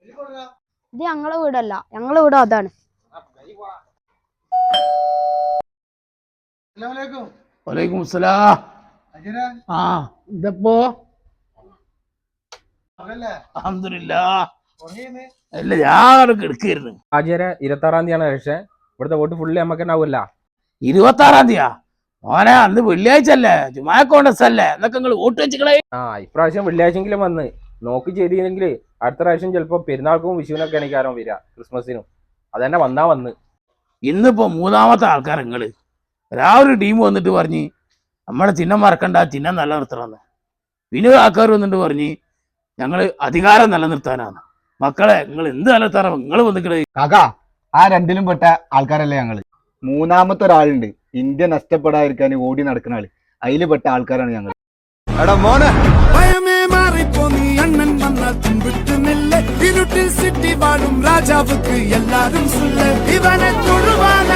ഇത് ഞങ്ങളെ വീടല്ല, ഞങ്ങളെ വീട് അതാണ്. വലൈക്കും സലാം. ആ ഇതപ്പോ അൽഹംദുലില്ലാഹ്. അല്ല ഞാൻ കിടക്കായിരുന്നു. ആചാര്യ 26-ാം തീയതിയാണ് പക്ഷേ ഇവിടുത്തെ വോട്ട് ഫുള്ള് നമുക്ക് തന്നെ ആവില്ല. 26-ാം തീയതിയാ മോനെ? അന്ന് വെള്ളിയാഴ്ച അല്ലേ, ജുമാക്കോണ്ടസ് അല്ലേ, എന്നൊക്കെ നിങ്ങൾ വോട്ട് വെച്ചിക്കളെ. ഇപ്രാവശ്യം വെള്ളിയാഴ്ചെങ്കിലും വന്ന് നോക്കി ചെയ്തില്ലെങ്കിൽ അടുത്ത പ്രാവശ്യം ചിലപ്പോ പെരുന്നാൾക്കും വിഷുവിനൊക്കെ എനിക്കാരോ വരിക, ക്രിസ്മസിനും. അതന്നെ വന്ന് ഇന്നിപ്പോ മൂന്നാമത്തെ ആൾക്കാർ നിങ്ങള് രാവിലെ ടീം വന്നിട്ട് പറഞ്ഞ് നമ്മളെ ചിഹ്നം മറക്കണ്ട, ചിഹ്നം നിലനിർത്തണമെന്ന്. പിന്നെ ആൾക്കാർ വന്നിട്ട് പറഞ്ഞ് ഞങ്ങള് അധികാരം നിലനിർത്താനാണ്. മക്കളെ നിങ്ങൾ എന്ത് നിലനിർത്താനോ നിങ്ങൾ വന്നിക്കണേ. കാക്കാ, ആ രണ്ടിലും പെട്ട ആൾക്കാരല്ലേ ഞങ്ങള്. മൂന്നാമത്തെ ഒരാളുണ്ട് ഇന്ത്യ നഷ്ടപ്പെടാതിരിക്കാൻ ഓടി നടക്കുന്ന ആള്, അതിൽ പെട്ട ആൾക്കാരാണ് ഞങ്ങൾ. എടാ മോനെ, ഭയമേ മാറിപ്പോ നീ അണ്ണൻ വന്നാൽ പിൻവിട്ട് നില്ല. ഇരുട്ടിൽ സിറ്റി വാഴും രാജാവുക്ക് എല്ലാരും ഇവനെ തൊഴുവാൻ